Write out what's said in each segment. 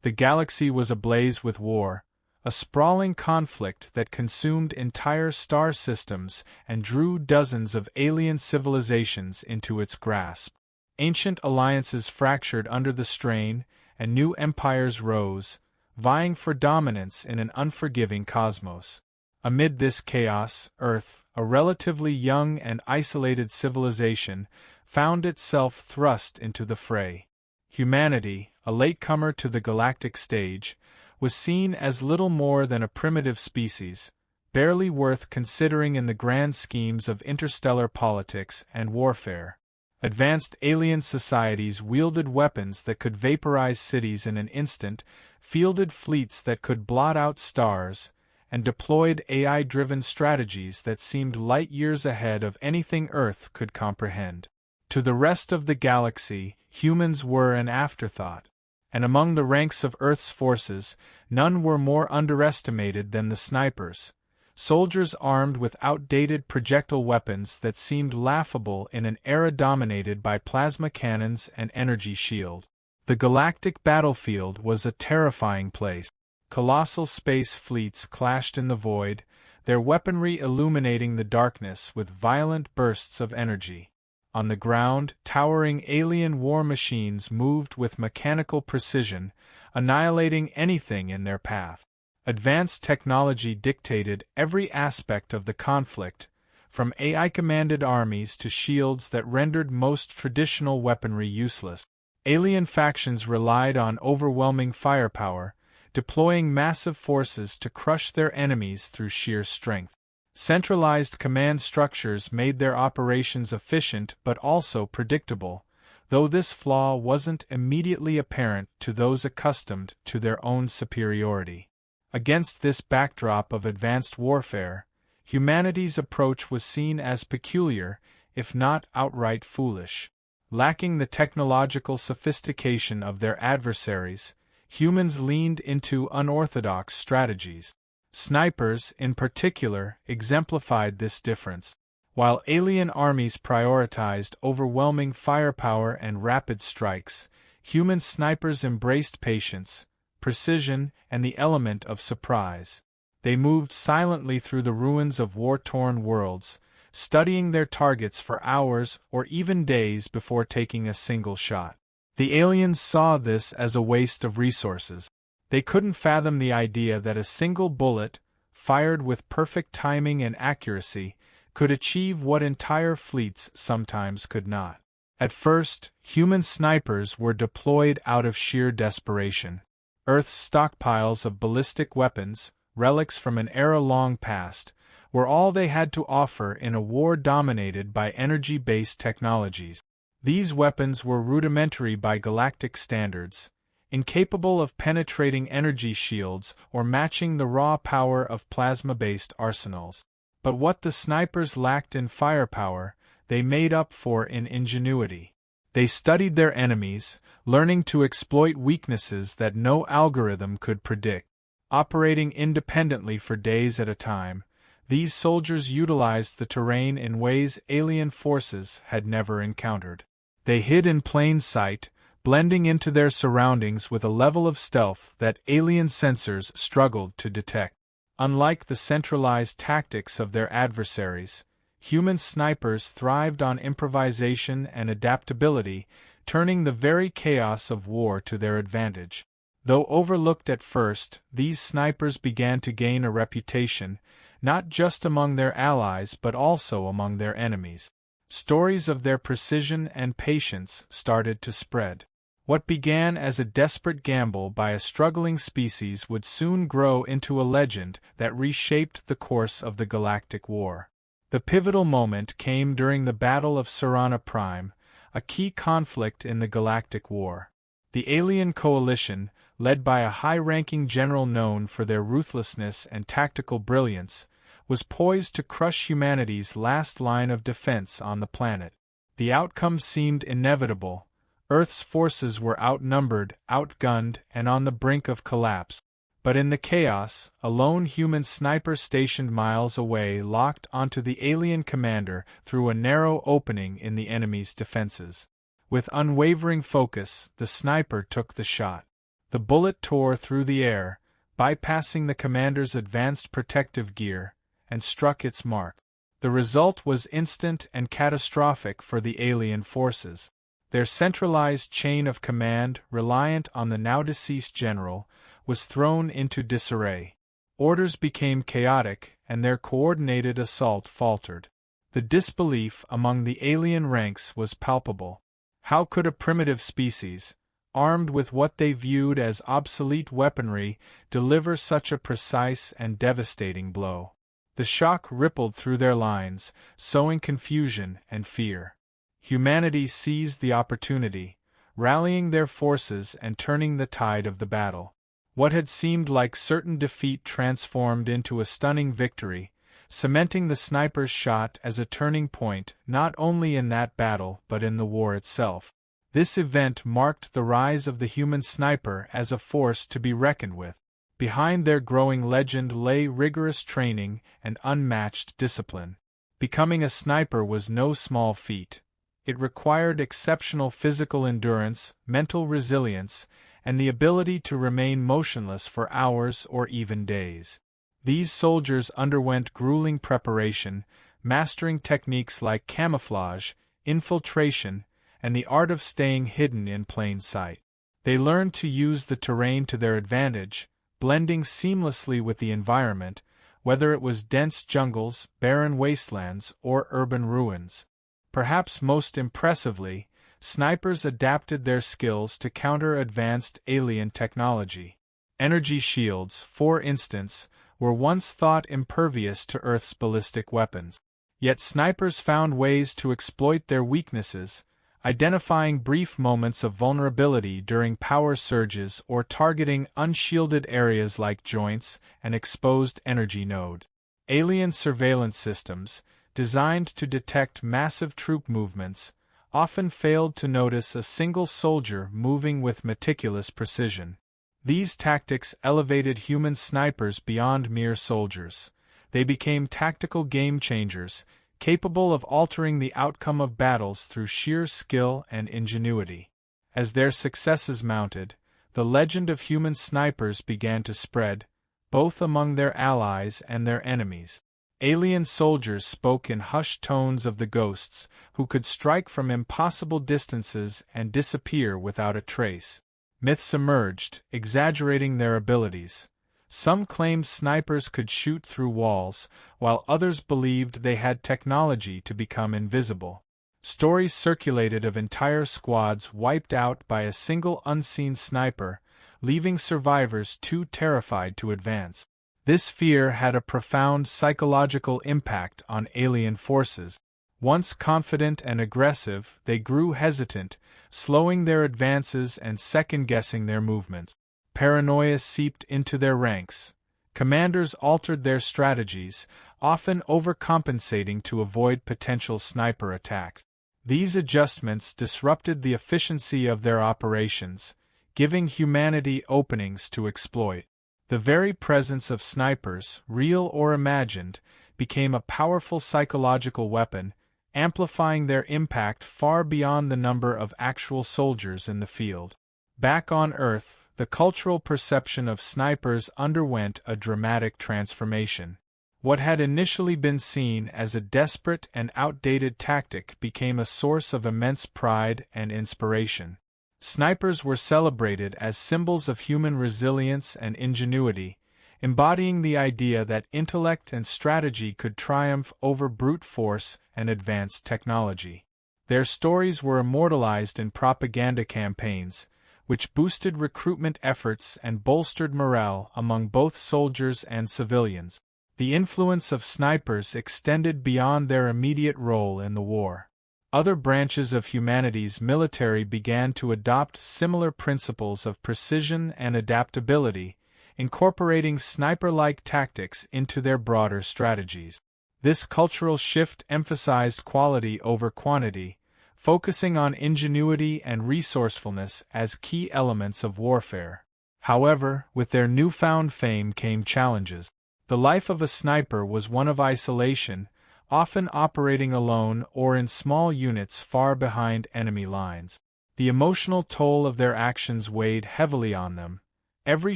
The galaxy was ablaze with war, a sprawling conflict that consumed entire star systems and drew dozens of alien civilizations into its grasp. Ancient alliances fractured under the strain, and new empires rose, vying for dominance in an unforgiving cosmos. Amid this chaos, Earth, a relatively young and isolated civilization, found itself thrust into the fray. Humanity, a latecomer to the galactic stage, was seen as little more than a primitive species, barely worth considering in the grand schemes of interstellar politics and warfare. Advanced alien societies wielded weapons that could vaporize cities in an instant, fielded fleets that could blot out stars, and deployed AI-driven strategies that seemed light years ahead of anything Earth could comprehend. To the rest of the galaxy, humans were an afterthought, and among the ranks of Earth's forces, none were more underestimated than the snipers, soldiers armed with outdated projectile weapons that seemed laughable in an era dominated by plasma cannons and energy shield. The galactic battlefield was a terrifying place. Colossal space fleets clashed in the void, their weaponry illuminating the darkness with violent bursts of energy. On the ground, towering alien war machines moved with mechanical precision, annihilating anything in their path. Advanced technology dictated every aspect of the conflict, from AI-commanded armies to shields that rendered most traditional weaponry useless. Alien factions relied on overwhelming firepower, deploying massive forces to crush their enemies through sheer strength. Centralized command structures made their operations efficient but also predictable, though this flaw wasn't immediately apparent to those accustomed to their own superiority. Against this backdrop of advanced warfare, humanity's approach was seen as peculiar, if not outright foolish. Lacking the technological sophistication of their adversaries, humans leaned into unorthodox strategies. Snipers, in particular, exemplified this difference. While alien armies prioritized overwhelming firepower and rapid strikes, human snipers embraced patience, precision, and the element of surprise. They moved silently through the ruins of war-torn worlds, studying their targets for hours or even days before taking a single shot. The aliens saw this as a waste of resources. They couldn't fathom the idea that a single bullet, fired with perfect timing and accuracy, could achieve what entire fleets sometimes could not. At first, human snipers were deployed out of sheer desperation. Earth's stockpiles of ballistic weapons, relics from an era long past, were all they had to offer in a war dominated by energy-based technologies. These weapons were rudimentary by galactic standards, incapable of penetrating energy shields or matching the raw power of plasma-based arsenals. But what the snipers lacked in firepower, they made up for in ingenuity. They studied their enemies, learning to exploit weaknesses that no algorithm could predict. Operating independently for days at a time, these soldiers utilized the terrain in ways alien forces had never encountered. They hid in plain sight, blending into their surroundings with a level of stealth that alien sensors struggled to detect. Unlike the centralized tactics of their adversaries, human snipers thrived on improvisation and adaptability, turning the very chaos of war to their advantage. Though overlooked at first, these snipers began to gain a reputation, not just among their allies but also among their enemies. Stories of their precision and patience started to spread. What began as a desperate gamble by a struggling species would soon grow into a legend that reshaped the course of the galactic war. The pivotal moment came during the Battle of Serana Prime, a key conflict in the Galactic War. The alien coalition, led by a high-ranking general known for their ruthlessness and tactical brilliance, was poised to crush humanity's last line of defense on the planet. The outcome seemed inevitable. Earth's forces were outnumbered, outgunned, and on the brink of collapse. But in the chaos, a lone human sniper stationed miles away locked onto the alien commander through a narrow opening in the enemy's defenses. With unwavering focus, the sniper took the shot. The bullet tore through the air, bypassing the commander's advanced protective gear, and struck its mark. The result was instant and catastrophic for the alien forces. Their centralized chain of command, reliant on the now-deceased general, was thrown into disarray. Orders became chaotic, and their coordinated assault faltered. The disbelief among the alien ranks was palpable. How could a primitive species, armed with what they viewed as obsolete weaponry, deliver such a precise and devastating blow? The shock rippled through their lines, sowing confusion and fear. Humanity seized the opportunity, rallying their forces and turning the tide of the battle. What had seemed like certain defeat transformed into a stunning victory, cementing the sniper's shot as a turning point not only in that battle but in the war itself. This event marked the rise of the human sniper as a force to be reckoned with. Behind their growing legend lay rigorous training and unmatched discipline. Becoming a sniper was no small feat. It required exceptional physical endurance, mental resilience, and the ability to remain motionless for hours or even days. These soldiers underwent grueling preparation, mastering techniques like camouflage, infiltration, and the art of staying hidden in plain sight. They learned to use the terrain to their advantage, blending seamlessly with the environment, whether it was dense jungles, barren wastelands, or urban ruins. Perhaps most impressively, snipers adapted their skills to counter advanced alien technology. Energy shields, for instance, were once thought impervious to Earth's ballistic weapons. Yet snipers found ways to exploit their weaknesses, identifying brief moments of vulnerability during power surges or targeting unshielded areas like joints and exposed energy node. Alien surveillance systems, designed to detect massive troop movements, often failed to notice a single soldier moving with meticulous precision. These tactics elevated human snipers beyond mere soldiers. They became tactical game-changers, capable of altering the outcome of battles through sheer skill and ingenuity. As their successes mounted, the legend of human snipers began to spread, both among their allies and their enemies. Alien soldiers spoke in hushed tones of the ghosts, who could strike from impossible distances and disappear without a trace. Myths emerged, exaggerating their abilities. Some claimed snipers could shoot through walls, while others believed they had technology to become invisible. Stories circulated of entire squads wiped out by a single unseen sniper, leaving survivors too terrified to advance. This fear had a profound psychological impact on alien forces. Once confident and aggressive, they grew hesitant, slowing their advances and second-guessing their movements. Paranoia seeped into their ranks. Commanders altered their strategies, often overcompensating to avoid potential sniper attacks. These adjustments disrupted the efficiency of their operations, giving humanity openings to exploit. The very presence of snipers, real or imagined, became a powerful psychological weapon, amplifying their impact far beyond the number of actual soldiers in the field. Back on Earth, the cultural perception of snipers underwent a dramatic transformation. What had initially been seen as a desperate and outdated tactic became a source of immense pride and inspiration. Snipers were celebrated as symbols of human resilience and ingenuity, embodying the idea that intellect and strategy could triumph over brute force and advanced technology. Their stories were immortalized in propaganda campaigns, which boosted recruitment efforts and bolstered morale among both soldiers and civilians. The influence of snipers extended beyond their immediate role in the war. Other branches of humanity's military began to adopt similar principles of precision and adaptability, incorporating sniper-like tactics into their broader strategies. This cultural shift emphasized quality over quantity, focusing on ingenuity and resourcefulness as key elements of warfare. However, with their newfound fame came challenges. The life of a sniper was one of isolation, often operating alone or in small units far behind enemy lines. The emotional toll of their actions weighed heavily on them. Every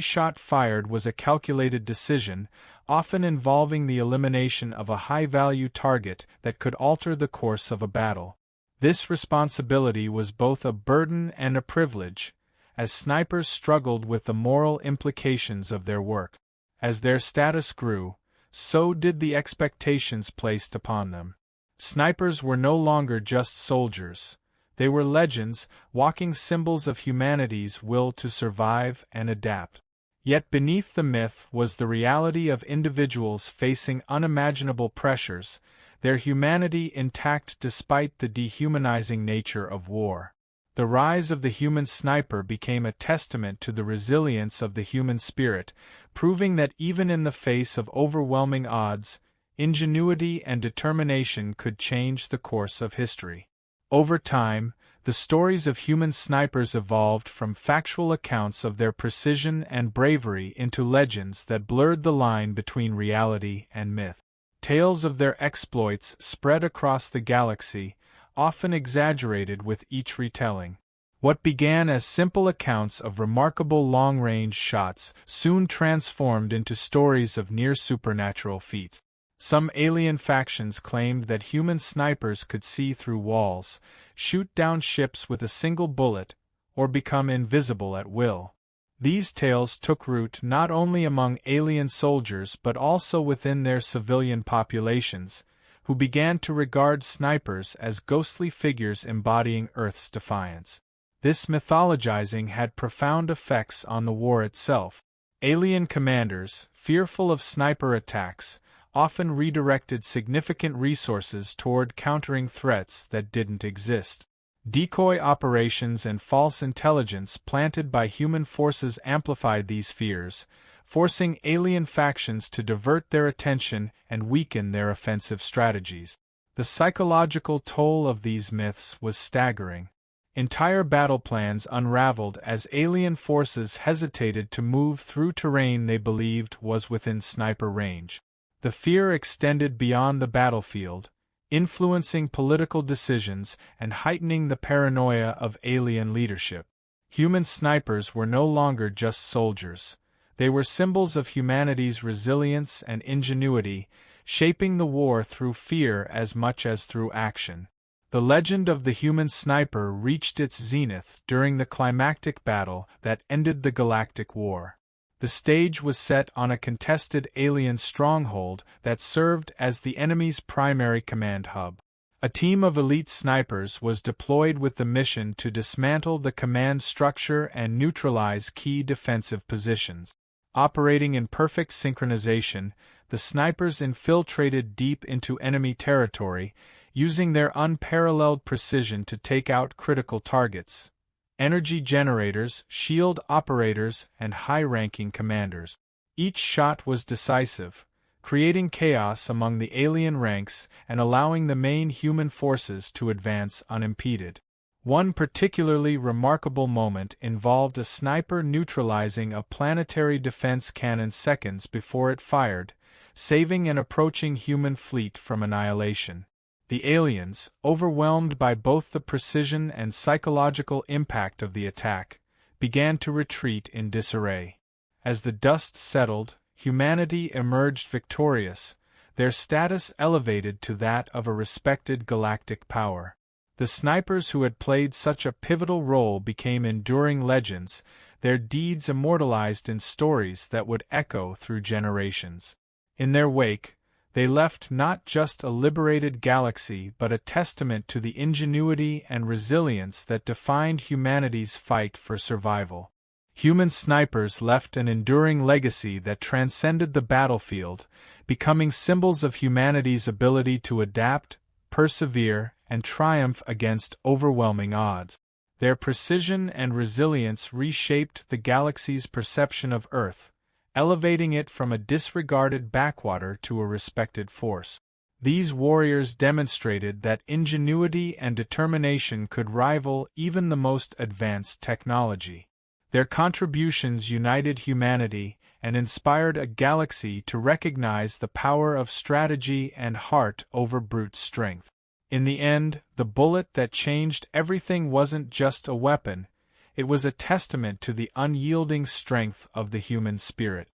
shot fired was a calculated decision, often involving the elimination of a high-value target that could alter the course of a battle. This responsibility was both a burden and a privilege, as snipers struggled with the moral implications of their work. As their status grew, so did the expectations placed upon them. Snipers were no longer just soldiers. They were legends, walking symbols of humanity's will to survive and adapt. Yet beneath the myth was the reality of individuals facing unimaginable pressures, their humanity intact despite the dehumanizing nature of war. The rise of the human sniper became a testament to the resilience of the human spirit, proving that even in the face of overwhelming odds, ingenuity and determination could change the course of history. Over time, the stories of human snipers evolved from factual accounts of their precision and bravery into legends that blurred the line between reality and myth. Tales of their exploits spread across the galaxy, often exaggerated with each retelling. What began as simple accounts of remarkable long-range shots soon transformed into stories of near-supernatural feats. Some alien factions claimed that human snipers could see through walls, shoot down ships with a single bullet, or become invisible at will. These tales took root not only among alien soldiers but also within their civilian populations, who began to regard snipers as ghostly figures embodying Earth's defiance. This mythologizing had profound effects on the war itself. Alien commanders, fearful of sniper attacks, often redirected significant resources toward countering threats that didn't exist. Decoy operations and false intelligence planted by human forces amplified these fears, forcing alien factions to divert their attention and weaken their offensive strategies. The psychological toll of these myths was staggering. Entire battle plans unraveled as alien forces hesitated to move through terrain they believed was within sniper range. The fear extended beyond the battlefield, influencing political decisions and heightening the paranoia of alien leadership. Human snipers were no longer just soldiers. They were symbols of humanity's resilience and ingenuity, shaping the war through fear as much as through action. The legend of the human sniper reached its zenith during the climactic battle that ended the Galactic War. The stage was set on a contested alien stronghold that served as the enemy's primary command hub. A team of elite snipers was deployed with the mission to dismantle the command structure and neutralize key defensive positions. Operating in perfect synchronization, the snipers infiltrated deep into enemy territory, using their unparalleled precision to take out critical targets. Energy generators, shield operators, and high-ranking commanders. Each shot was decisive, creating chaos among the alien ranks and allowing the main human forces to advance unimpeded. One particularly remarkable moment involved a sniper neutralizing a planetary defense cannon seconds before it fired, saving an approaching human fleet from annihilation. The aliens, overwhelmed by both the precision and psychological impact of the attack, began to retreat in disarray. As the dust settled, humanity emerged victorious, their status elevated to that of a respected galactic power. The snipers who had played such a pivotal role became enduring legends, their deeds immortalized in stories that would echo through generations. In their wake, they left not just a liberated galaxy but a testament to the ingenuity and resilience that defined humanity's fight for survival. Human snipers left an enduring legacy that transcended the battlefield, becoming symbols of humanity's ability to adapt, persevere, and triumph against overwhelming odds. Their precision and resilience reshaped the galaxy's perception of Earth, elevating it from a disregarded backwater to a respected force. These warriors demonstrated that ingenuity and determination could rival even the most advanced technology. Their contributions united humanity and inspired a galaxy to recognize the power of strategy and heart over brute strength. In the end, the bullet that changed everything wasn't just a weapon, it was a testament to the unyielding strength of the human spirit.